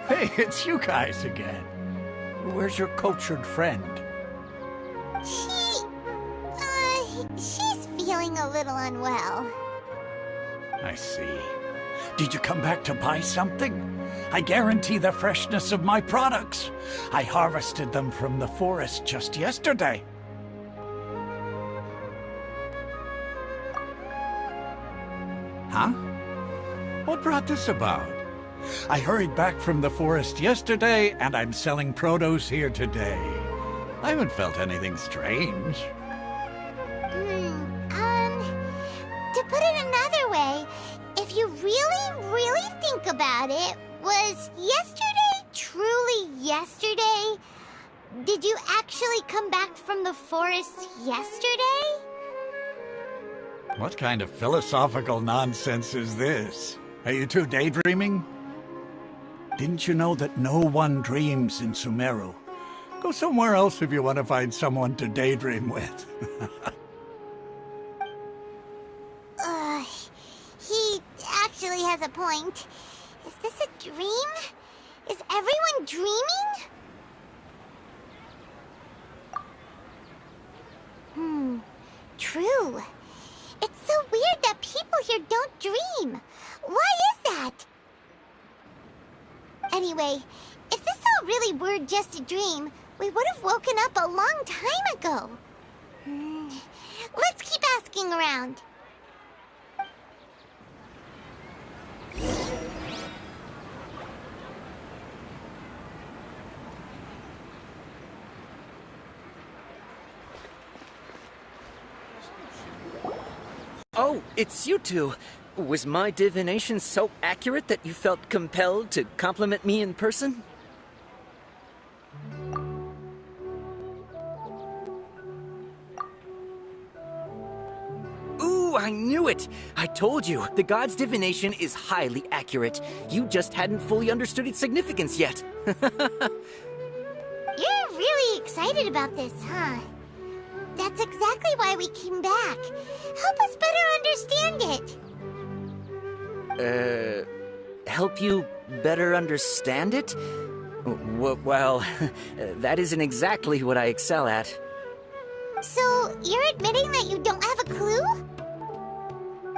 Hey, it's you guys again. Where's your cultured friend? She's feeling a little unwell. I see. Did you come back to buy something? I guarantee the freshness of my products. I harvested them from the forest just yesterday. Huh? What brought this about? I hurried back from the forest yesterday, and I'm selling produce here today. I haven't felt anything strange. To put it another way, if you really think about it, was yesterday truly yesterday? Did you actually come back from the forest yesterday? What kind of philosophical nonsense is this? Are you two daydreaming? Didn't you know that no one dreams in Sumeru? Go somewhere else if you want to find someone to daydream with. He actually has a point. Is this a dream? Is everyone dreaming? True. It's so weird that people here don't dream. Why is that? Anyway, if this all really were just a dream, we would have woken up a long time ago. Let's keep asking around. Oh, it's you two. Was my divination so accurate that you felt compelled to compliment me in person? Ooh, I knew it! I told you, the god's divination is highly accurate. You just hadn't fully understood its significance yet. You're really excited about this, huh? That's exactly why we came back. Help us better understand it. Help you better understand it? Well, that isn't exactly what I excel at. So, you're admitting that you don't have a clue?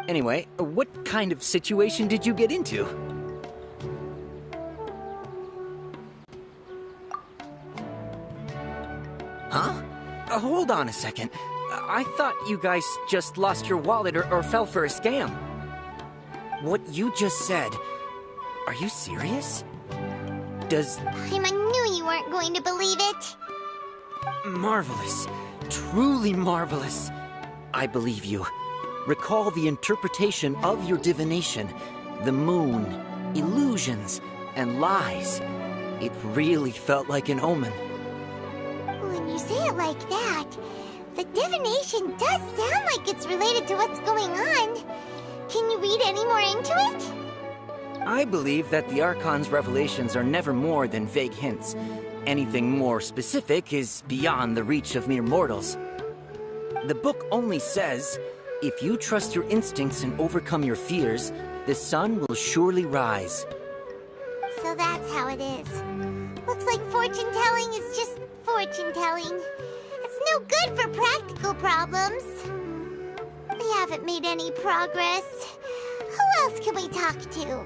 Anyway, what kind of situation did you get into? Huh? Hold on a second. I thought you guys just lost your wallet or fell for a scam. What you just said, are you serious? I knew you weren't going to believe it. Marvelous. Truly marvelous. I believe you. Recall the interpretation of your divination. The moon, illusions, and lies. It really felt like an omen. When you say it like that, the divination does sound like it's related to what's going on. Can you read any more into it? I believe that the Archon's revelations are never more than vague hints. Anything more specific is beyond the reach of mere mortals. The book only says, if you trust your instincts and overcome your fears, the sun will surely rise. So that's how it is. Looks like fortune-telling is just fortune-telling. It's no good for practical problems. We haven't made any progress. Who else can we talk to?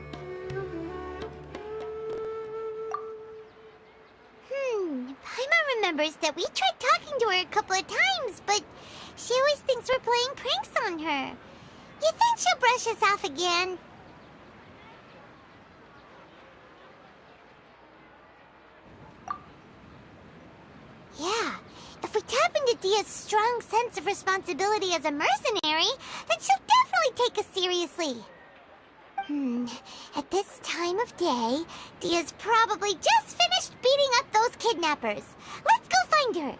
Paimon remembers that we tried talking to her a couple of times, but she always thinks we're playing pranks on her. You think she'll brush us off again? Yeah, if we tap into Dia's strong sense of responsibility as a mercenary, then she'll definitely take us seriously. At this time of day, Dia's probably just finished beating up those kidnappers. Let's go find her.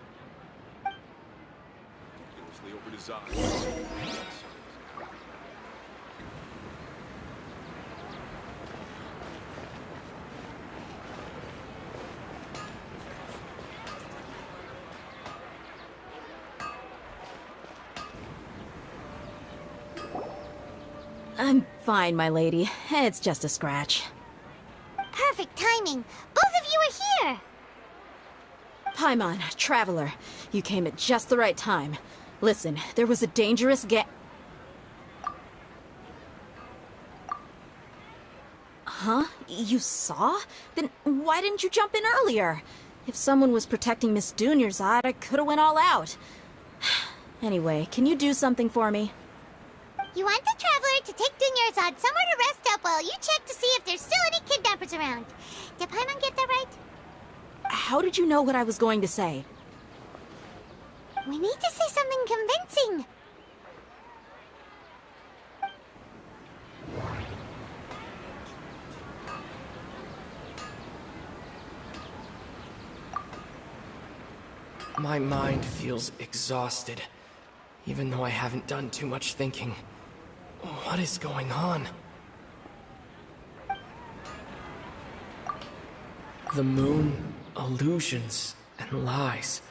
I'm fine, my lady. It's just a scratch. Perfect timing. Both of you are here. Paimon, Traveler, you came at just the right time. Listen, there was a dangerous Huh? You saw? Then why didn't you jump in earlier? If someone was protecting Miss Dunyarzad, I could've went all out. Anyway, can you do something for me? You want the Traveler to take Dunyarzad somewhere to rest up while you check to see if there's still any kidnappers around. Did Paimon get that right? How did you know what I was going to say? We need to say something convincing. My mind feels exhausted, even though I haven't done too much thinking. What is going on? The moon, illusions, and lies.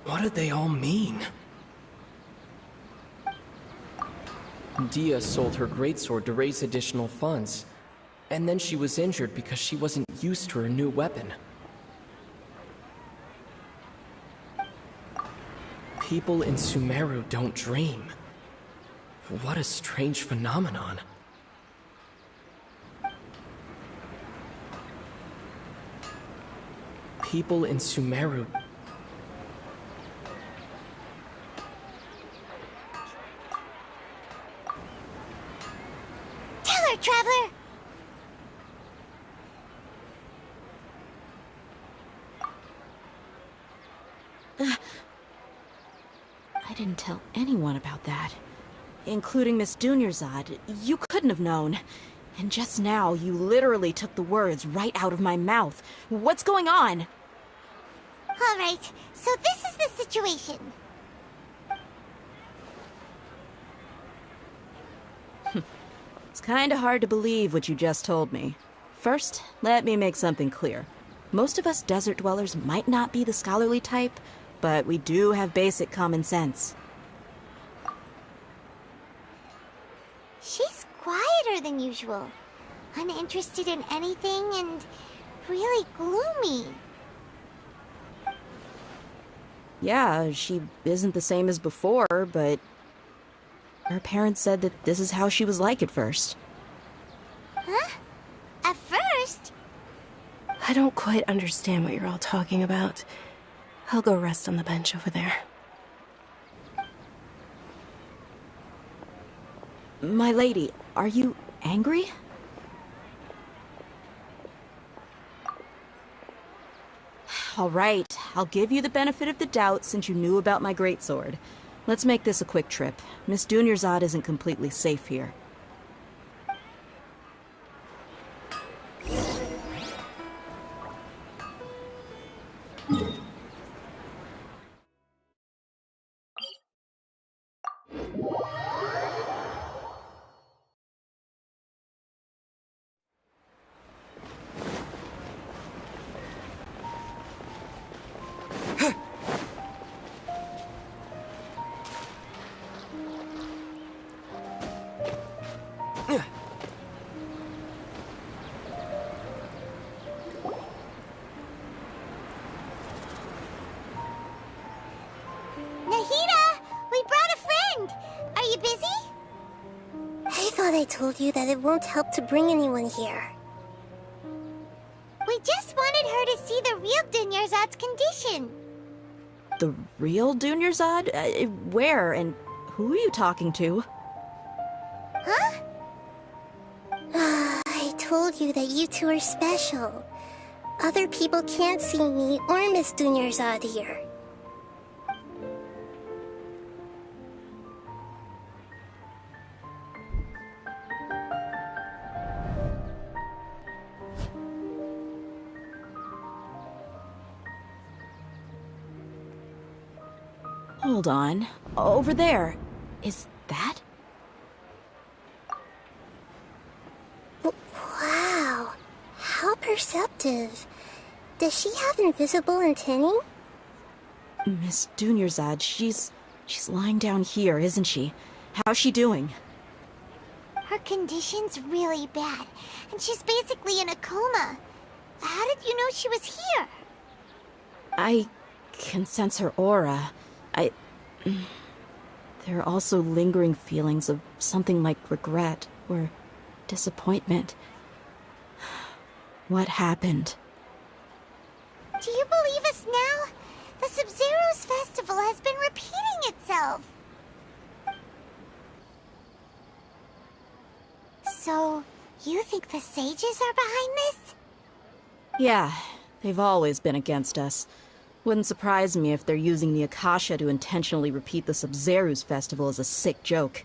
What do they all mean? Dia sold her greatsword to raise additional funds, and then she was injured because she wasn't used to her new weapon. People in Sumeru don't dream. What a strange phenomenon. People in Sumeru... Tell her, Traveler! I didn't tell anyone about that. Including Miss Dunyarzad. You couldn't have known. And just now, you literally took the words right out of my mouth. What's going on? All right, so this is the situation. It's kinda hard to believe what you just told me. First, let me make something clear. Most of us desert dwellers might not be the scholarly type, but we do have basic common sense. She's quieter than usual. Uninterested in anything and really gloomy. Yeah, she isn't the same as before, but her parents said that this is how she was like at first. Huh? At first? I don't quite understand what you're all talking about. I'll go rest on the bench over there. My lady, are you angry? All right, I'll give you the benefit of the doubt since you knew about my greatsword. Let's make this a quick trip. Miss Dunyarzad isn't completely safe here. Nahida! We brought a friend! Are you busy? I thought I told you that it won't help to bring anyone here. We just want wanted her to see the real Dunyarzad's condition. The real Dunyarzad? Where and who are you talking to? Huh? I told you that you two are special. Other people can't see me or Miss Dunyarzad here. Hold on. Over there. Is that? Wow. How perceptive. Does she have invisible antennae? Miss Dunyarzad, she's lying down here, isn't she? How's she doing? Her condition's really bad, and she's basically in a coma. How did you know she was here? I can sense her aura. There are also lingering feelings of something like regret or disappointment. What happened? Do you believe us now? The Sub-Zero's festival has been repeating itself. So, you think the sages are behind this? Yeah, they've always been against us. Wouldn't surprise me if they're using the Akasha to intentionally repeat the Sub-Zero's festival as a sick joke.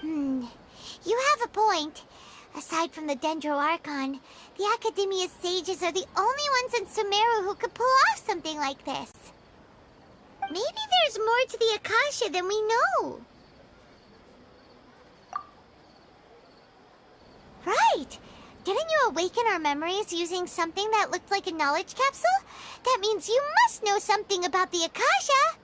You have a point. Aside from the Dendro Archon, the Academia's sages are the only ones in Sumeru who could pull off something like this. Maybe there's more to the Akasha than we know. Right! Didn't you awaken our memories using something that looked like a knowledge capsule? That means you must know something about the Akasha!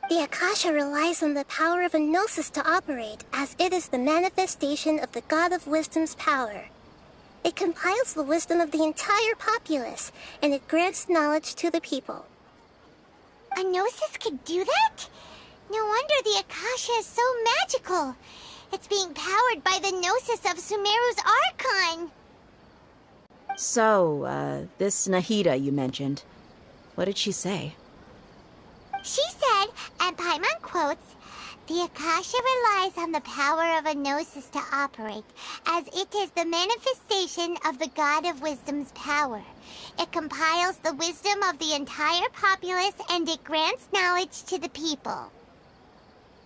The Akasha relies on the power of a gnosis to operate, as it is the manifestation of the God of Wisdom's power. It compiles the wisdom of the entire populace, and it grants knowledge to the people. A gnosis could do that? No wonder the Akasha is so magical. It's being powered by the gnosis of Sumeru's Archon. So, this Nahida you mentioned, what did she say? She said, and Paimon quotes, "The Akasha relies on the power of a gnosis to operate, as it is the manifestation of the God of Wisdom's power. It compiles the wisdom of the entire populace and it grants knowledge to the people."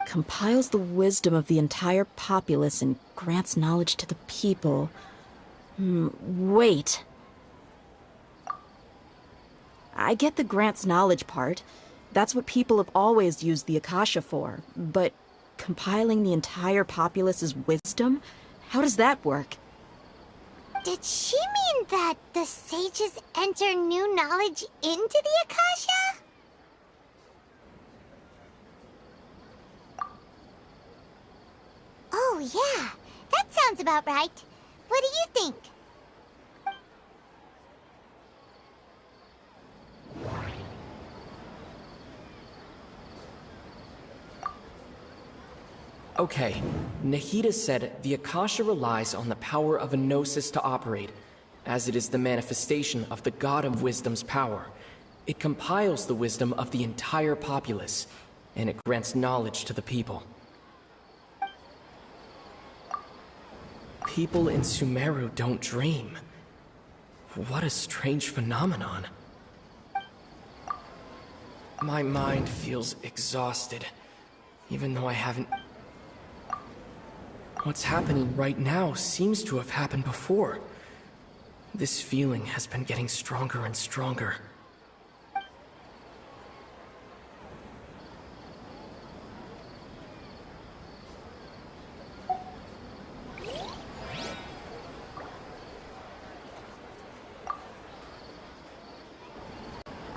Compiles the wisdom of the entire populace and grants knowledge to the people. Wait. I get the grants knowledge part. That's what people have always used the Akasha for. But compiling the entire populace's wisdom? How does that work? Did she mean that the sages enter new knowledge into the Akasha? Oh, yeah. That sounds about right. What do you think? Okay, Nahida said the Akasha relies on the power of a gnosis to operate, as it is the manifestation of the God of Wisdom's power. It compiles the wisdom of the entire populace, and it grants knowledge to the people. People in Sumeru don't dream. What a strange phenomenon. My mind feels exhausted, even though I haven't... What's happening right now seems to have happened before. This feeling has been getting stronger and stronger.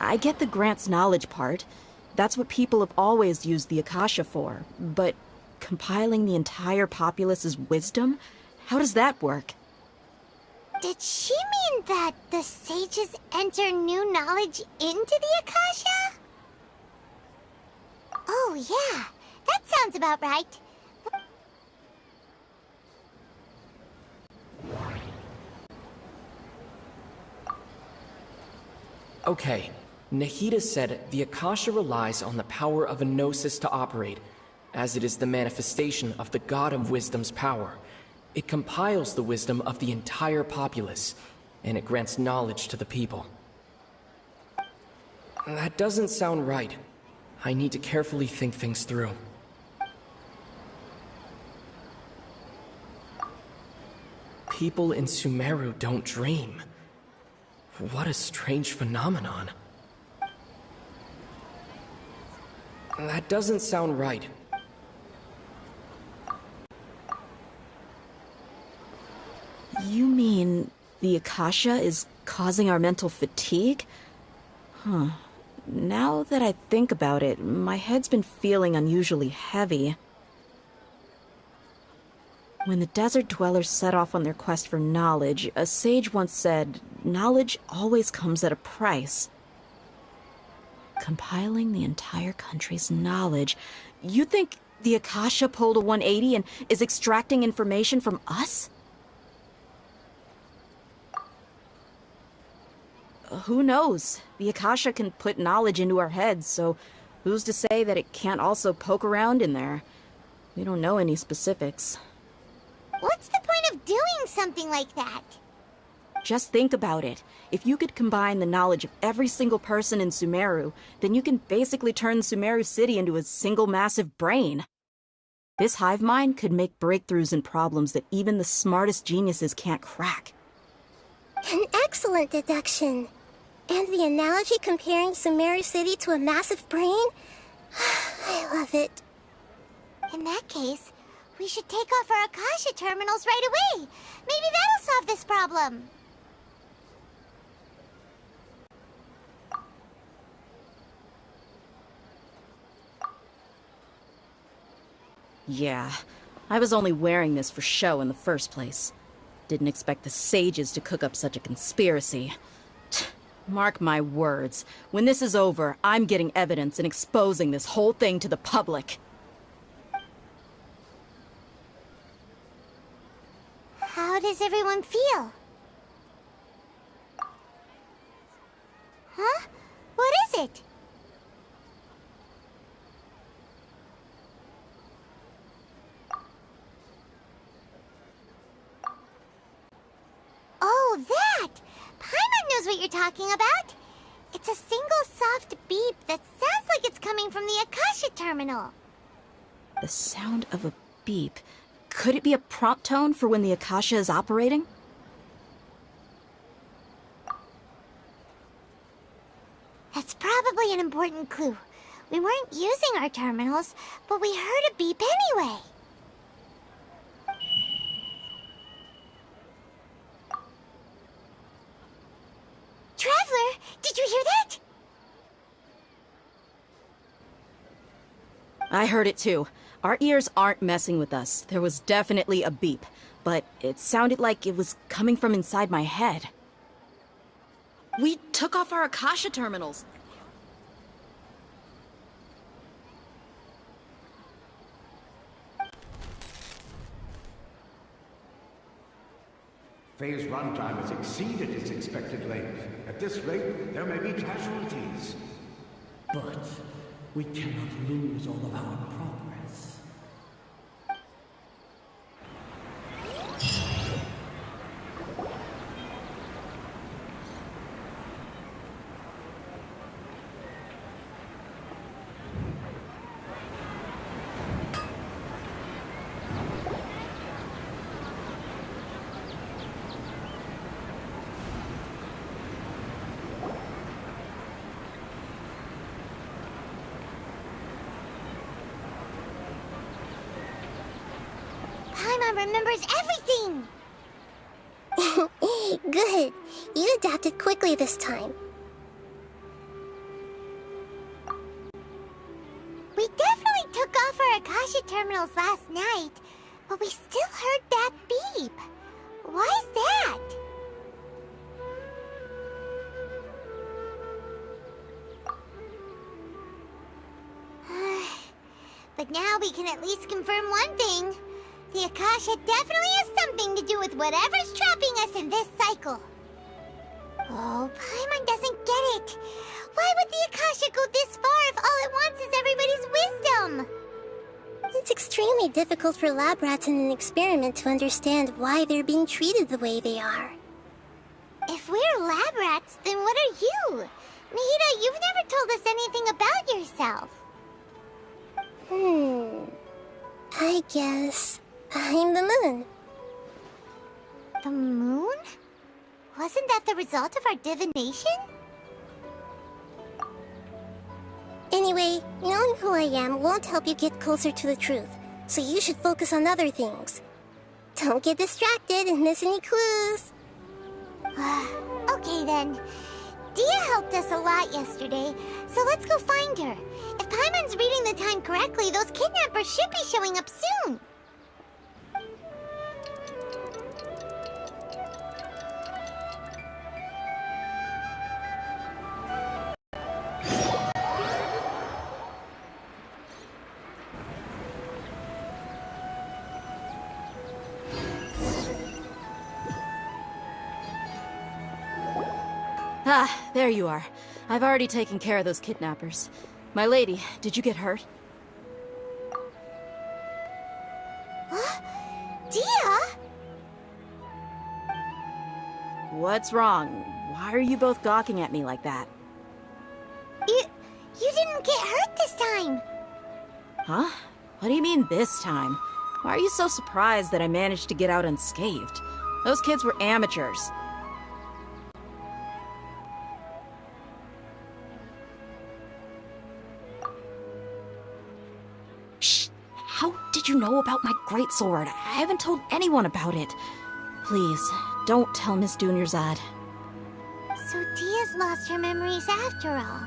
I get the grants knowledge part. That's what people have always used the Akasha for. But compiling the entire populace's wisdom? How does that work? Did she mean that the sages enter new knowledge into the Akasha? Oh, yeah. That sounds about right. Okay, Nahida said the Akasha relies on the power of a gnosis to operate, as it is the manifestation of the God of Wisdom's power. It compiles the wisdom of the entire populace, and it grants knowledge to the people. That doesn't sound right. I need to carefully think things through. People in Sumeru don't dream. What a strange phenomenon. That doesn't sound right. You mean the Akasha is causing our mental fatigue? Huh. Now that I think about it, my head's been feeling unusually heavy. When the desert dwellers set off on their quest for knowledge, a sage once said, knowledge always comes at a price. Compiling the entire country's knowledge. You think the Akasha pulled a 180 and is extracting information from us? Who knows? The Akasha can put knowledge into our heads, so who's to say that it can't also poke around in there? We don't know any specifics. What's the point of doing something like that? Just think about it. If you could combine the knowledge of every single person in Sumeru, then you can basically turn Sumeru City into a single massive brain. This hive mind could make breakthroughs in problems that even the smartest geniuses can't crack. An excellent deduction. And the analogy comparing Sumeru City to a massive brain? I love it. In that case, we should take off our Akasha terminals right away. Maybe that'll solve this problem. Yeah, I was only wearing this for show in the first place. Didn't expect the sages to cook up such a conspiracy. Mark my words, when this is over, I'm getting evidence and exposing this whole thing to the public. How does everyone feel? Huh? What is it? Oh, that! Paimon knows what you're talking about. It's a single soft beep that sounds like it's coming from the Akasha terminal. The sound of a beep. Could it be a prompt tone for when the Akasha is operating? That's probably an important clue. We weren't using our terminals, but we heard a beep anyway. Traveler, did you hear that? I heard it too. Our ears aren't messing with us. There was definitely a beep, but it sounded like it was coming from inside my head. We took off our Akasha terminals. Phase runtime has exceeded its expected length. At this rate, there may be casualties. But we cannot lose all of our progress. Paimon remembers everything! Good. You adapted quickly this time. We definitely took off our Akasha terminals last night, but we still heard that beep. Why is that? But now we can at least confirm one thing. The Akasha definitely has something to do with whatever's trapping us in this cycle. Oh, Paimon doesn't get it. Why would the Akasha go this far if all it wants is everybody's wisdom? It's extremely difficult for lab rats in an experiment to understand why they're being treated the way they are. If we're lab rats, then what are you? Nahida, you've never told us anything about yourself. I guess I'm the moon. The moon? Wasn't that the result of our divination? Anyway, knowing who I am won't help you get closer to the truth, so you should focus on other things. Don't get distracted and miss any clues. Okay then. Dia helped us a lot yesterday, so let's go find her. If Paimon's reading the time correctly, those kidnappers should be showing up soon. Ah, there you are. I've already taken care of those kidnappers. My lady, did you get hurt? Dia? What's wrong? Why are you both gawking at me like that? You didn't get hurt this time. Huh? What do you mean this time? Why are you so surprised that I managed to get out unscathed? Those kids were amateurs. Shh! How did you know about my greatsword? I haven't told anyone about it. Please, don't tell Miss Dunyarzad. So Dia's lost her memories after all.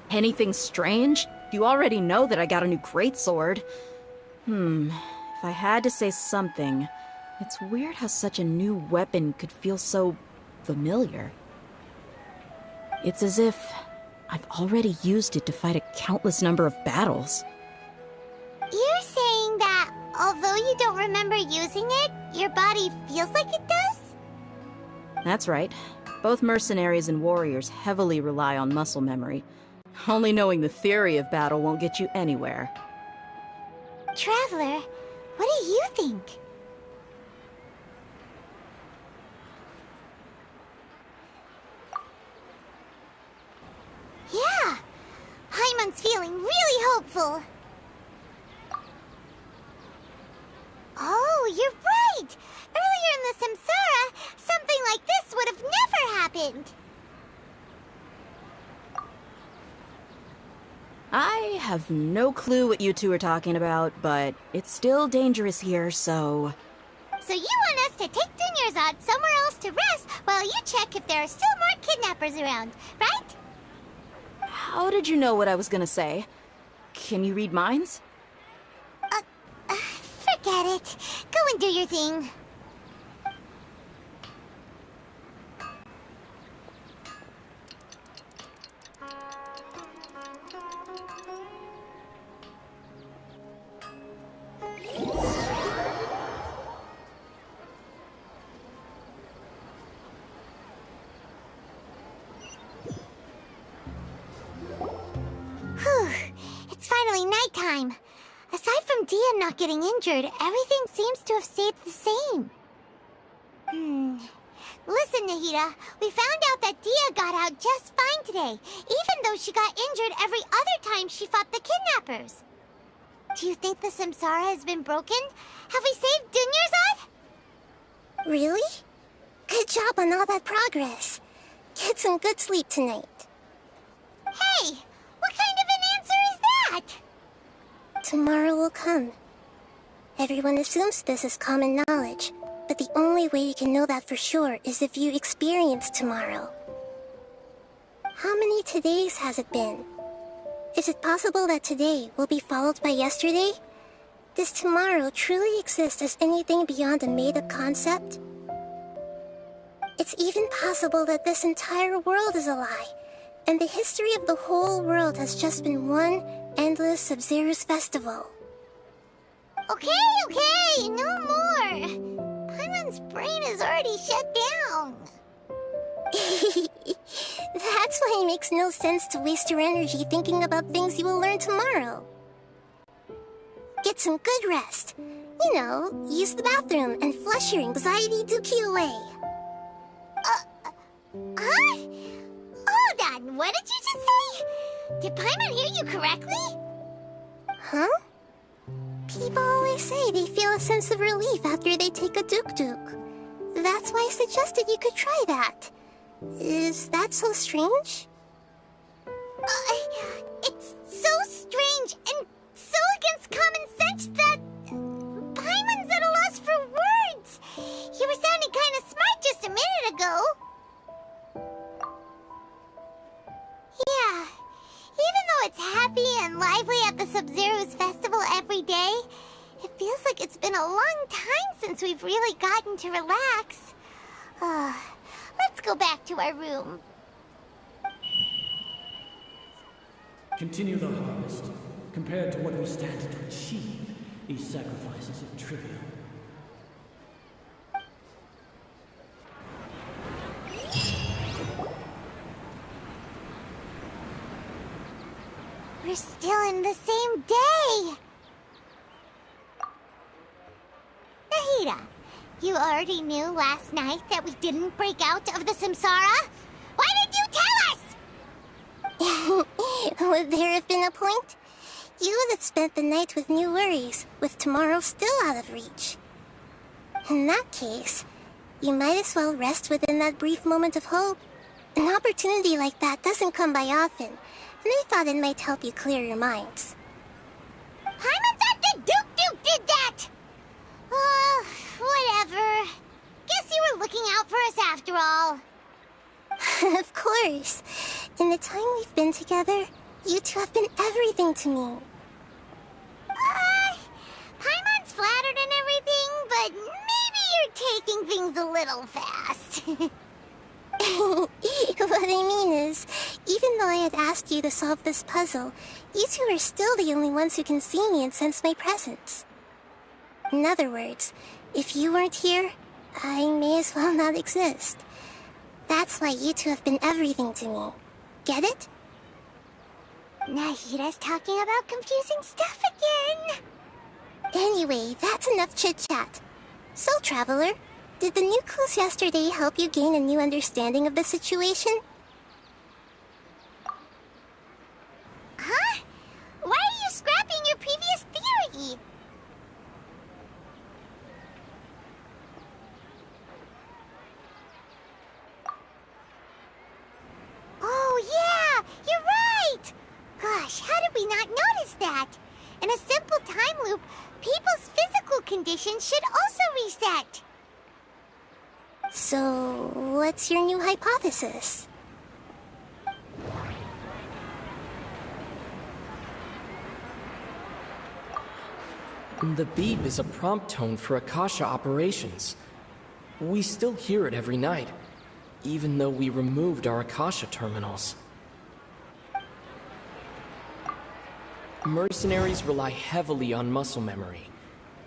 Anything strange? You already know that I got a new greatsword. If I had to say something, it's weird how such a new weapon could feel so familiar. It's as if I've already used it to fight a countless number of battles. You're saying that although you don't remember using it, your body feels like it does? That's right. Both mercenaries and warriors heavily rely on muscle memory. Only knowing the theory of battle won't get you anywhere. Traveler, what do you think? Yeah, Paimon's feeling really hopeful. Oh, you're right! Earlier in the Samsara, something like this would have never happened. I have no clue what you two are talking about, but it's still dangerous here, so... So you want us to take Dunyarzad somewhere else to rest while you check if there are still more kidnappers around, right? How did you know what I was gonna say? Can you read minds? Forget it. Go and do your thing. Whew. It's finally nighttime. Aside from Dia not getting injured, everything seems to have stayed the same. Listen, Nahida, we found out that Dia got out just fine today, even though she got injured every other time she fought the kidnappers. Do you think the Samsara has been broken? Have we saved Dunyarzad? Really? Good job on all that progress. Get some good sleep tonight. Hey, what kind of an answer is that? Tomorrow will come. Everyone assumes this is common knowledge, but the only way you can know that for sure is if you experience tomorrow. How many todays has it been? Is it possible that today will be followed by yesterday? Does tomorrow truly exist as anything beyond a made-up concept? It's even possible that this entire world is a lie, and the history of the whole world has just been one endless Sub-Zero's festival. Okay, no more. Paimon's brain is already shut down. That's why it makes no sense to waste your energy thinking about things you will learn tomorrow. Get some good rest. You know, use the bathroom and flush your anxiety dookie away. Huh? Hold on, what did you just say? Did Paimon hear you correctly? Huh? People always say they feel a sense of relief after they take a duk-duk. That's why I suggested you could try that. Is that so strange? It's so strange and so against common sense that Paimon's at a loss for words. You were sounding kind of smart just a minute ago. Yeah, even though it's happy and lively at the Sub-Zero's festival every day, it feels like it's been a long time since we've really gotten to relax. Let's go back to our room. Continue the harvest. Compared to what we stand to achieve, these sacrifices are trivial. We're still in the same day! Nahida, you already knew last night that we didn't break out of the Samsara? Why did you tell us? Would there have been a point? You would have spent the night with new worries, with tomorrow still out of reach. In that case, you might as well rest within that brief moment of hope. An opportunity like that doesn't come by often, and I thought it might help you clear your minds. Paimon thought the Duke did that! Whatever. Guess you were looking out for us after all. Of course. In the time we've been together, you two have been everything to me. Paimon's flattered and everything, but maybe you're taking things a little fast. What I mean is, even though I had asked you to solve this puzzle, you two are still the only ones who can see me and sense my presence. In other words, if you weren't here, I may as well not exist. That's why you two have been everything to me. Get it? Nahida's talking about confusing stuff again. Anyway, that's enough chit-chat. So, Traveler, did the new clues yesterday help you gain a new understanding of the situation? Huh? Why are you scrapping your previous theory? Oh yeah, you're right! Gosh, how did we not notice that? In a simple time loop, people's physical conditions should also reset. So, what's your new hypothesis? The beep is a prompt tone for Akasha operations. We still hear it every night, even though we removed our Akasha terminals. Mercenaries rely heavily on muscle memory,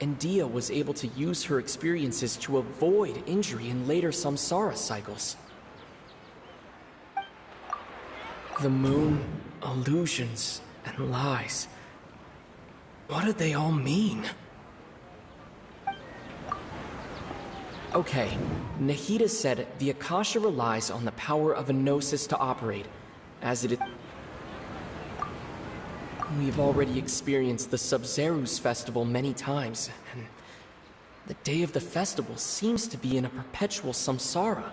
and Dia was able to use her experiences to avoid injury in later samsara cycles. The moon, illusions, and lies. What do they all mean? Okay, Nahida said the Akasha relies on the power of a gnosis to operate, as it is... We've already experienced the Sub-Zero's festival many times, and the day of the festival seems to be in a perpetual samsara.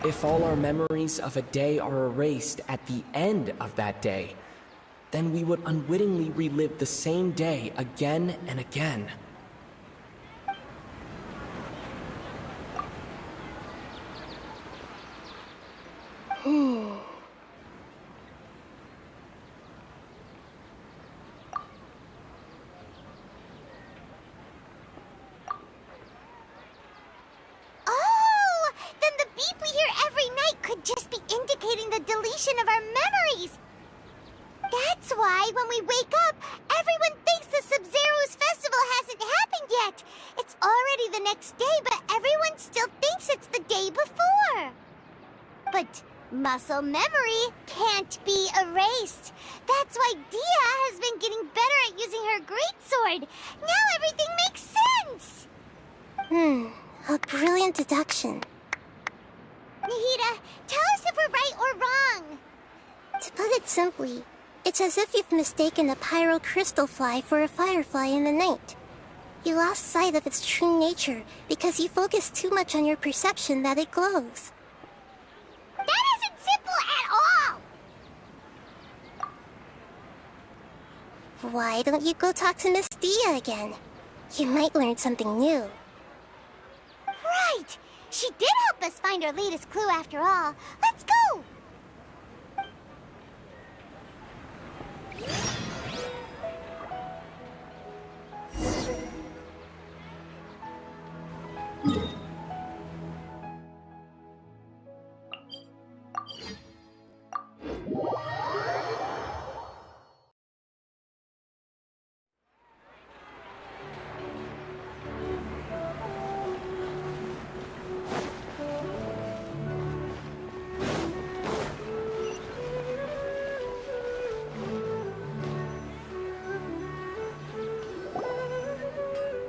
If all our memories of a day are erased at the end of that day, then we would unwittingly relive the same day again and again. manifestation of our memories. That's why when we wake up, everyone thinks the Sub-Zero's festival hasn't happened yet. It's already the next day, but everyone still thinks it's the day before. But muscle memory can't be erased. That's why Dia has been getting better at using her greatsword. Now everything makes sense. A brilliant deduction. Nahida, tell us if we're right or wrong. To put it simply, it's as if you've mistaken a pyro crystal fly for a firefly in the night. You lost sight of its true nature because you focused too much on your perception that it glows. That isn't simple at all! Why don't you go talk to Miss Dia again? You might learn something new. Right! She did help us find our latest clue after all. Let's go!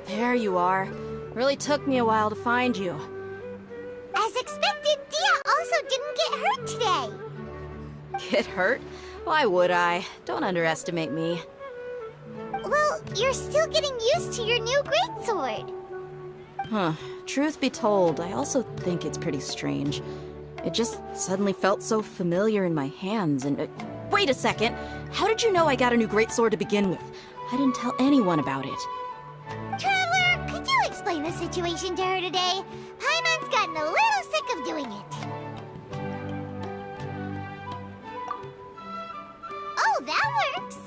There you are. Really took me a while to find you. As expected, Dia also didn't get hurt today. Get hurt? Why would I? Don't underestimate me. Well, you're still getting used to your new greatsword. Huh. Truth be told, I also think it's pretty strange. It just suddenly felt so familiar in my hands and... wait a second! How did you know I got a new greatsword to begin with? I didn't tell anyone about it. Traveler, could you explain the situation to her today? Paimon's gotten a little sick of doing it. Oh, that works!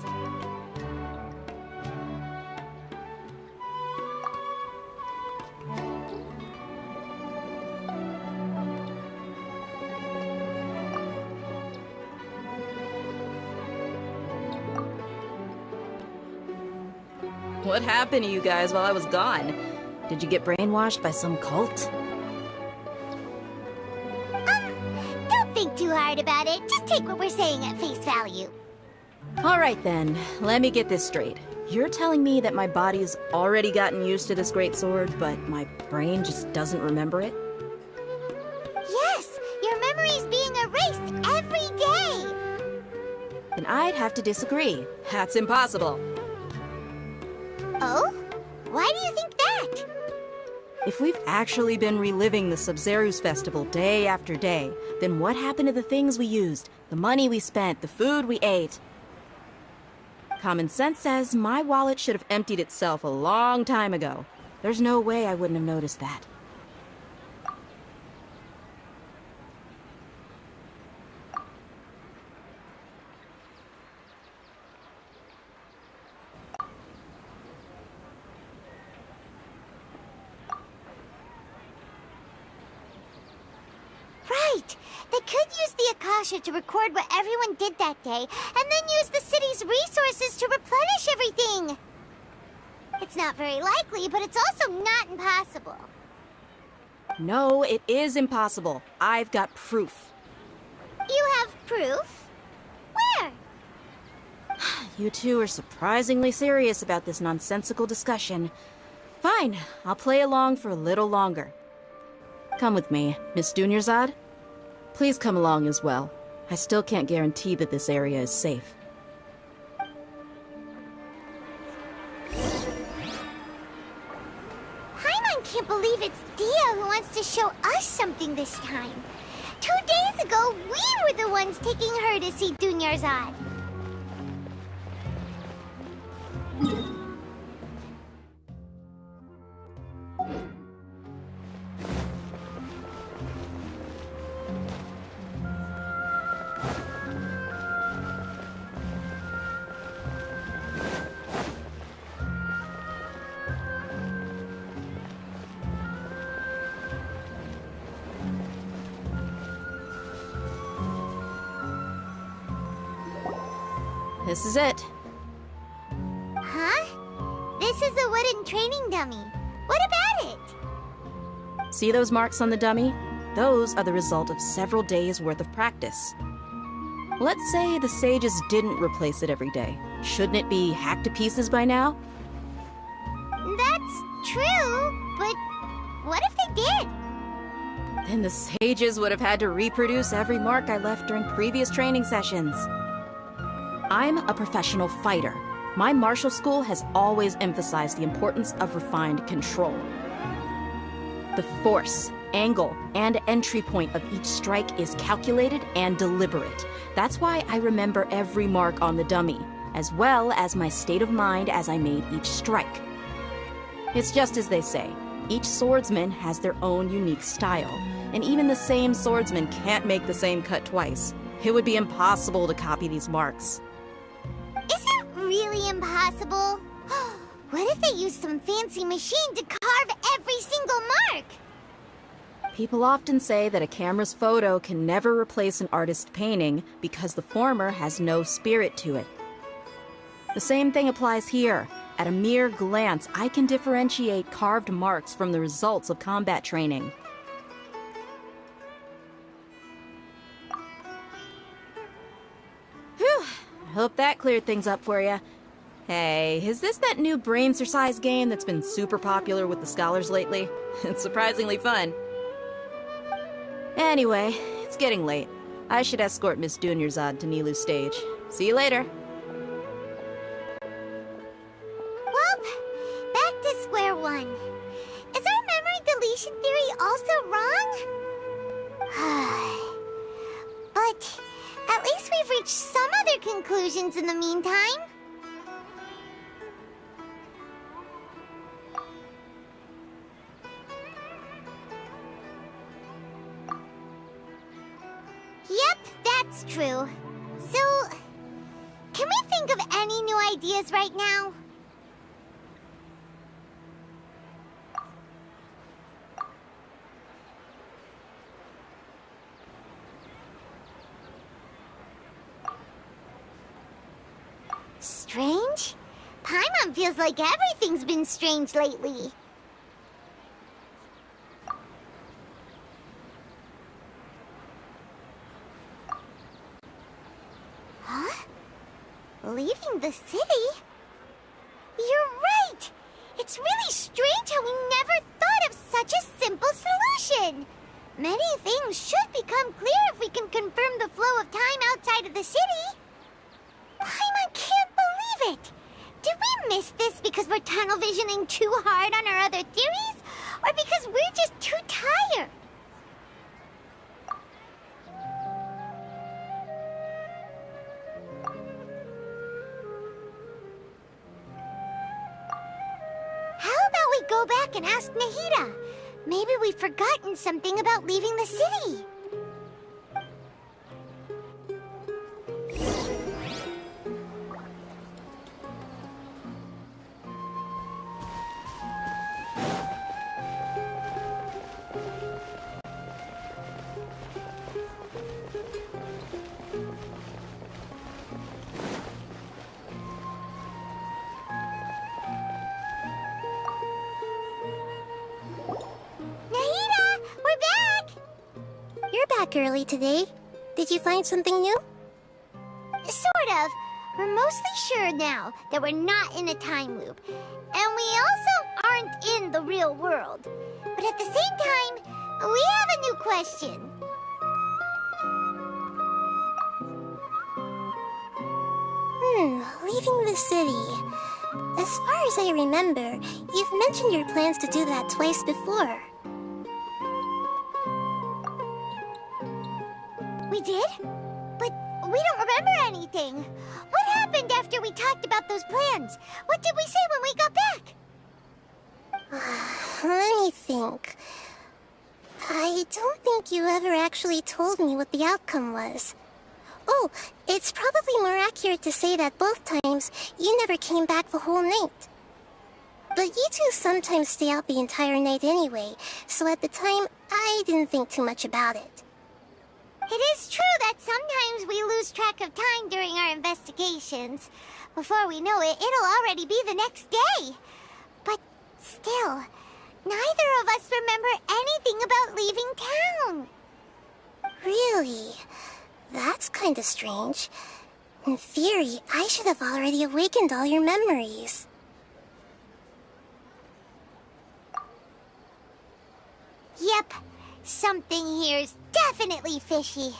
What happened to you guys while I was gone? Did you get brainwashed by some cult? Don't think too hard about it. Just take what we're saying at face value. Alright then, let me get this straight. You're telling me that my body's already gotten used to this greatsword, but my brain just doesn't remember it? Yes, your memory's being erased every day. Then I'd have to disagree. That's impossible. Oh? Why do you think that? If we've actually been reliving the Sub-Zeru's festival day after day, then what happened to the things we used, the money we spent, the food we ate? Common sense says my wallet should have emptied itself a long time ago. There's no way I wouldn't have noticed that. Right! They could use the Akasha to record what everyone did that day, and then use the city's resources to replenish everything! It's not very likely, but it's also not impossible. No, it is impossible. I've got proof. You have proof? Where? You two are surprisingly serious about this nonsensical discussion. Fine, I'll play along for a little longer. Come with me, Miss Dunyarzad. Please come along as well. I still can't guarantee that this area is safe. Paimon can't believe it's Dia who wants to show us something this time. 2 days ago, we were the ones taking her to see Dunyarzad. This is it. Huh? This is a wooden training dummy. What about it? See those marks on the dummy? Those are the result of several days' worth of practice. Let's say the sages didn't replace it every day. Shouldn't it be hacked to pieces by now? That's true, but what if they did? Then the sages would have had to reproduce every mark I left during previous training sessions. I'm a professional fighter. My martial school has always emphasized the importance of refined control. The force, angle, and entry point of each strike is calculated and deliberate. That's why I remember every mark on the dummy, as well as my state of mind as I made each strike. It's just as they say, each swordsman has their own unique style, and even the same swordsman can't make the same cut twice. It would be impossible to copy these marks. Is it really impossible? What if they used some fancy machine to carve every single mark? People often say that a camera's photo can never replace an artist's painting because the former has no spirit to it. The same thing applies here. At a mere glance, I can differentiate carved marks from the results of combat training. Whew, I hope that cleared things up for you. Hey, is this that new brain exercise game that's been super popular with the scholars lately? It's surprisingly fun. Anyway, it's getting late. I should escort Miss Dunyarzad to Nilu's stage. See you later. Well, back to square one. Is our memory deletion theory also wrong? But at least we've reached some other conclusions in the meantime. Yep, that's true. So, can we think of any new ideas right now? Strange? Paimon feels like everything's been strange lately. Huh? Leaving the city? You're right! It's really strange how we never thought of such a simple solution! Many things should become clear if we can confirm the flow of time outside of the city. Paimon can't believe it! Did we miss this because we're tunnel visioning too hard on our other theories? Or because we're just too tired? How about we go back and ask Nahida? Maybe we've forgotten something about leaving the city. Early today. Did you find something new? Sort of. We're mostly sure now that we're not in a time loop. And we also aren't in the real world. But at the same time, we have a new question. Leaving the city. As far as I remember, you've mentioned your plans to do that twice before. We did? But we don't remember anything. What happened after we talked about those plans? What did we say when we got back? Let me think. I don't think you ever actually told me what the outcome was. Oh, it's probably more accurate to say that both times you never came back the whole night. But you two sometimes stay out the entire night anyway, so at the time, I didn't think too much about it. It is true that sometimes we lose track of time during our investigations. Before we know it, it'll already be the next day. But still, neither of us remember anything about leaving town. Really? That's kinda strange. In theory, I should have already awakened all your memories. Yep, something here's definitely fishy.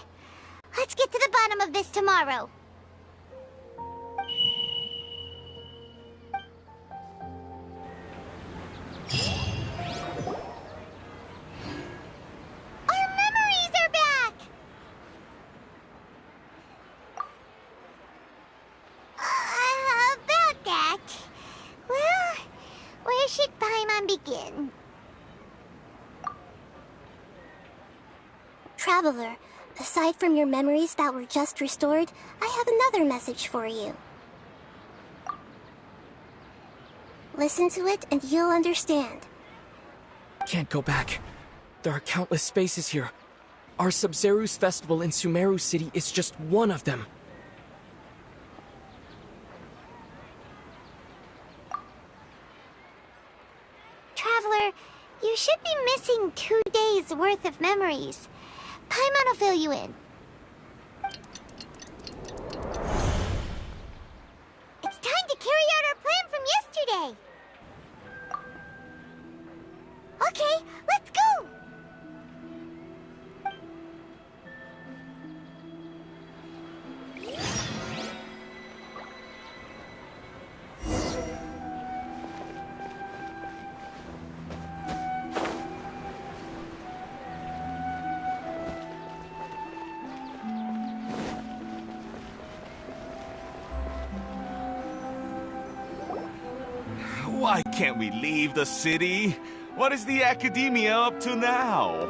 Let's get to the bottom of this tomorrow. Our memories are back! About that. Well, where should Paimon begin? Traveler, aside from your memories that were just restored, I have another message for you. Listen to it and you'll understand. Can't go back. There are countless spaces here. Our Sub-Zeru's festival in Sumeru City is just one of them. Traveler, you should be missing 2 days' worth of memories. Paimon will fill you in. It's time to carry out our plan from yesterday. Okay, let's go! Why can't we leave the city? What is the Academia up to now?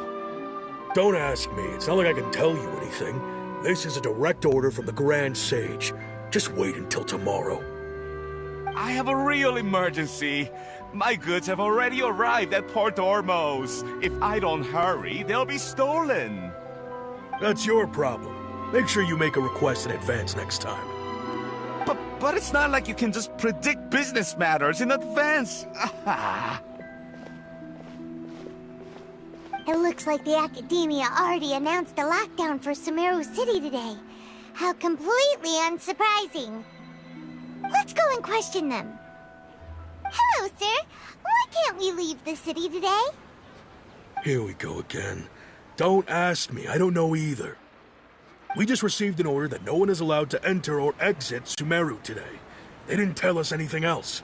Don't ask me. It's not like I can tell you anything. This is a direct order from the Grand Sage. Just wait until tomorrow. I have a real emergency. My goods have already arrived at Port Ormos. If I don't hurry, they'll be stolen. That's your problem. Make sure you make a request in advance next time. But it's not like you can just predict business matters in advance. It looks like the Academia already announced a lockdown for Sumeru City today. How completely unsurprising. Let's go and question them. Hello, sir. Why can't we leave the city today? Here we go again. Don't ask me. I don't know either. We just received an order that no one is allowed to enter or exit Sumeru today. They didn't tell us anything else.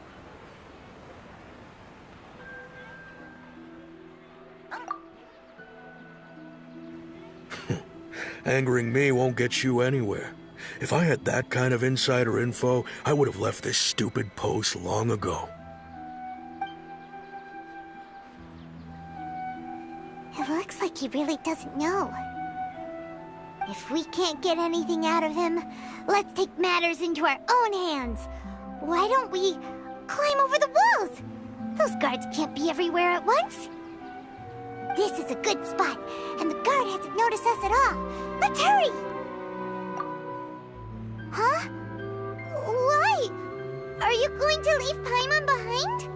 Angering me won't get you anywhere. If I had that kind of insider info, I would have left this stupid post long ago. It looks like he really doesn't know. If we can't get anything out of him, let's take matters into our own hands. Why don't we climb over the walls? Those guards can't be everywhere at once. This is a good spot, and the guard hasn't noticed us at all. Let's hurry! Huh? Why? Are you going to leave Paimon behind?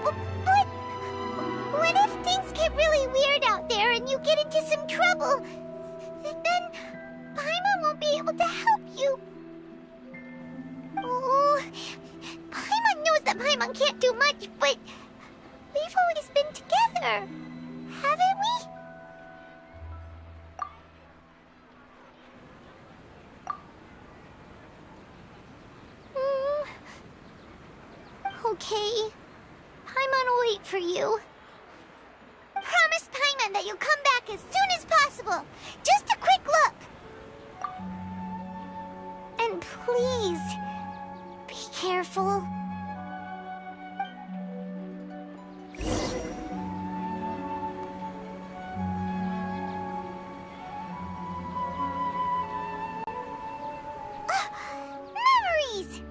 But what if things get really weird out there and you get into some trouble? Then Paimon won't be able to help you. Oh, Paimon knows that Paimon can't do much, but we've always been together, haven't we? Okay. Paimon will wait for you. Promise Paimon that you'll come back as soon as possible. Just a quick look. And please, be careful. Memories!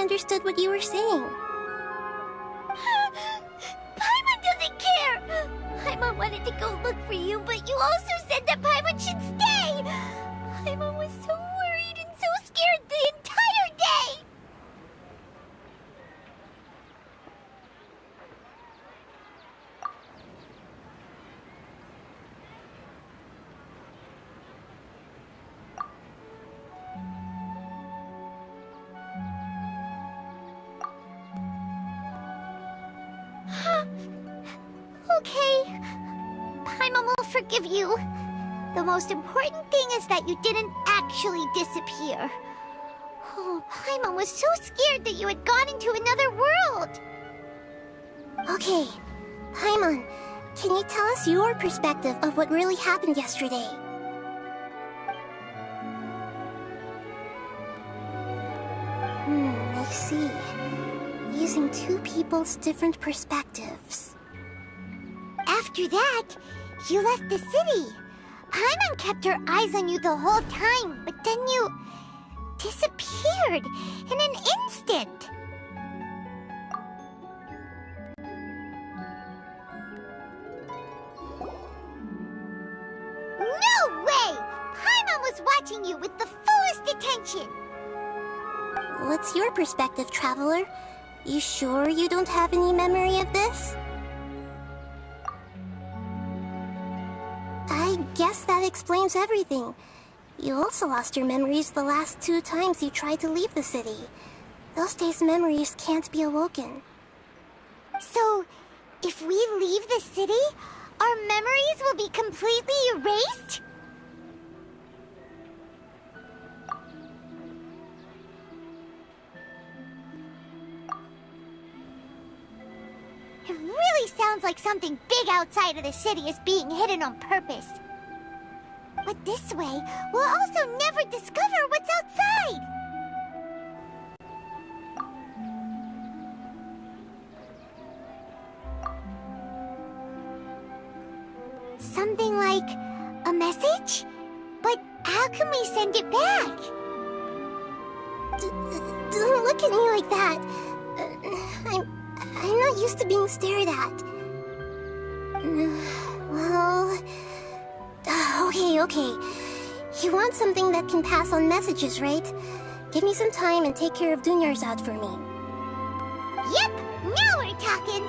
understood what you were saying. Paimon doesn't care! Paimon wanted to go look for you, but you also said that Paimon should stay! Paimon was so worried and so scared the entire day! Okay. Paimon will forgive you. The most important thing is that you didn't actually disappear. Oh, Paimon was so scared that you had gone into another world. Okay, Paimon, can you tell us your perspective of what really happened yesterday? I see. Using two people's different perspectives. After that, you left the city. Paimon kept her eyes on you the whole time, but then you disappeared in an instant. No way! Paimon was watching you with the fullest attention. What's your perspective, Traveler? You sure you don't have any memory of this? I guess that explains everything. You also lost your memories the last 2 times you tried to leave the city. Those days' memories can't be awoken. So, if we leave the city, our memories will be completely erased? It really sounds like something big outside of the city is being hidden on purpose. But this way, we'll also never discover what's outside! Something like a message? But how can we send it back? Don't look at me like that. I'm not used to being stared at. Well... Okay. You want something that can pass on messages, right? Give me some time and take care of Dunyar's out for me. Yep! Now we're talking!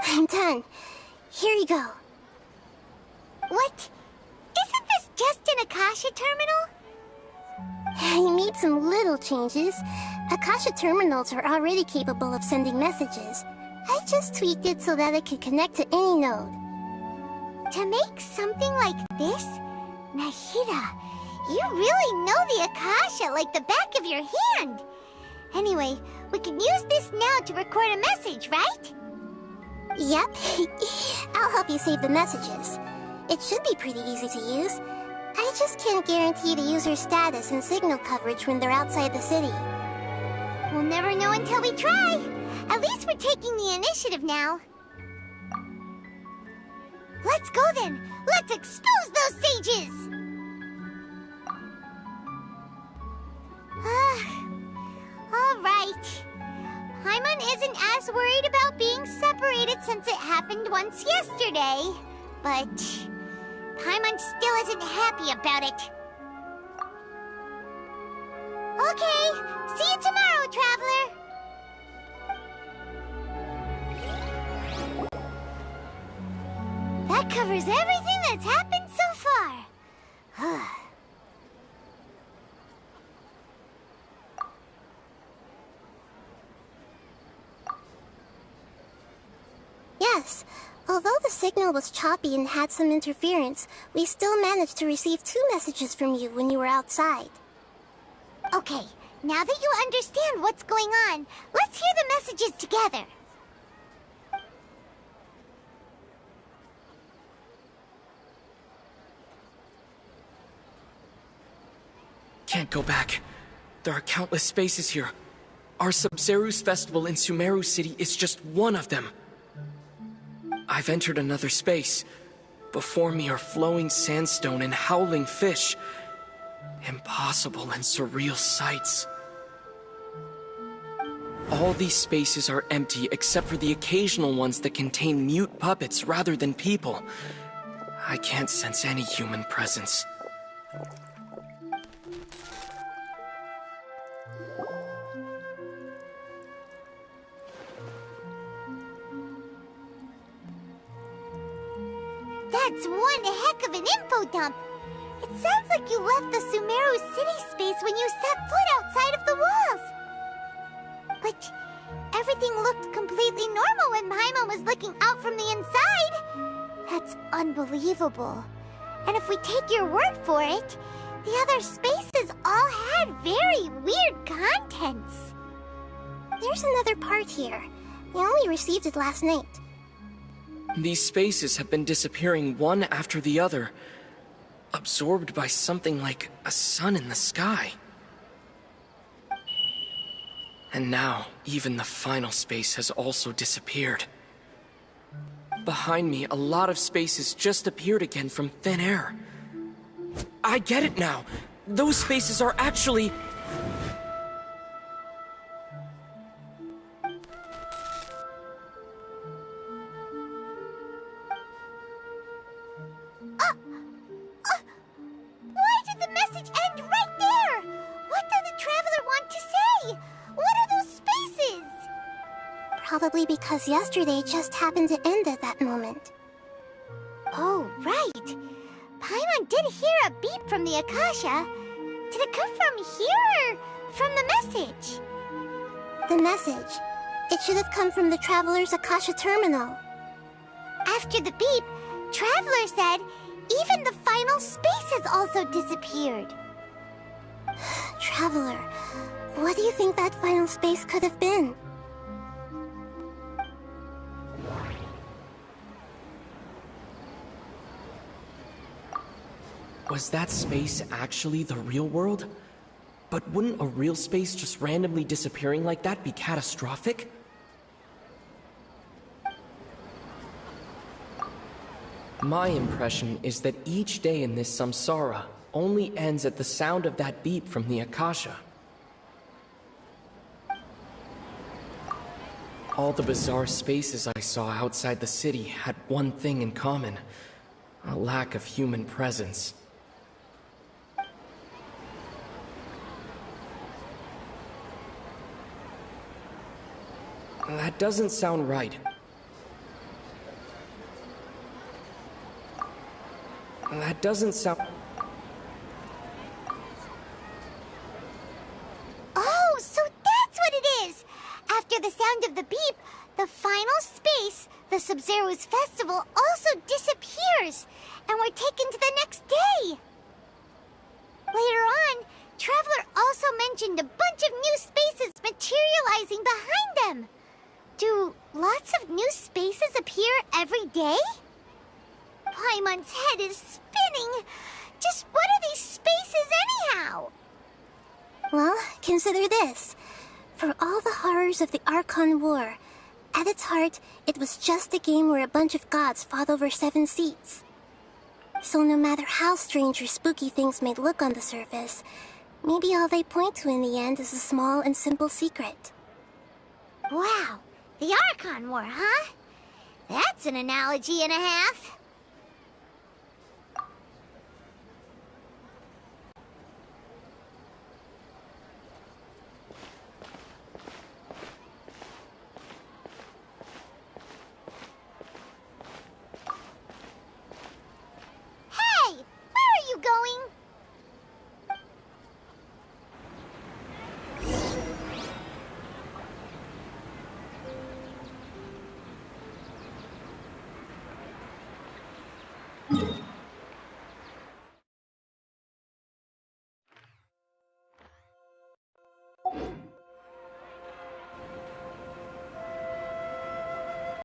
I'm done. Here you go. What? Isn't this just an Akasha terminal? I made some little changes. Akasha terminals are already capable of sending messages. I just tweaked it so that it could connect to any node. To make something like this? Nahida, you really know the Akasha like the back of your hand. Anyway, we can use this now to record a message, right? Yep. I'll help you save the messages. It should be pretty easy to use. I just can't guarantee the user's status and signal coverage when they're outside the city. We'll never know until we try. At least we're taking the initiative now. Let's go then. Let's expose those sages! All right. Paimon isn't as worried about being separated since it happened once yesterday. But Paimon still isn't happy about it. Okay, see you tomorrow, Traveler! That covers everything that's happened so far. Yes. Although the signal was choppy and had some interference, we still managed to receive 2 messages from you when you were outside. Okay, Now that you understand what's going on, let's hear the messages together. Can't go back. There are countless spaces here. Our Sumeru's festival in Sumeru City is just one of them. I've entered another space. Before me are flowing sandstone and howling fish. Impossible and surreal sights. All these spaces are empty except for the occasional ones that contain mute puppets rather than people. I can't sense any human presence. That's one heck of an info dump. It sounds like you left the Sumeru city space when you set foot outside of the walls. But everything looked completely normal when Paimon was looking out from the inside. That's unbelievable. And if we take your word for it, the other spaces all had very weird contents. There's another part here. We only received it last night. These spaces have been disappearing one after the other, absorbed by something like a sun in the sky. And now, even the final space has also disappeared. Behind me, a lot of spaces just appeared again from thin air. I get it now! Those spaces are actually... Why did the message end right there? What did the Traveler want to say? What are those spaces? Probably because yesterday just happened to end at that moment. Oh, right. Paimon did hear a beep from the Akasha. Did it come from here or from the message? The message. It should have come from the Traveler's Akasha terminal. After the beep, Traveler said even the final space has also disappeared. Traveler, what do you think that final space could have been? Was that space actually the real world? But wouldn't a real space just randomly disappearing like that be catastrophic? My impression is that each day in this samsara only ends at the sound of that beep from the Akasha. All the bizarre spaces I saw outside the city had one thing in common: a lack of human presence. That doesn't sound right. That doesn't sound... Oh, so that's what it is! After the sound of the beep, the final space, the Sub-Zero's festival, also disappears, and we're taken to the next day! Later on, Traveler also mentioned a bunch of new spaces materializing behind them. Do lots of new spaces appear every day? Paimon's head is spinning. Just what are these spaces anyhow? Well, consider this. For all the horrors of the Archon War, at its heart, it was just a game where a bunch of gods fought over 7 seats. So no matter how strange or spooky things may look on the surface, maybe all they point to in the end is a small and simple secret. Wow, the Archon War, huh? That's an analogy and a half.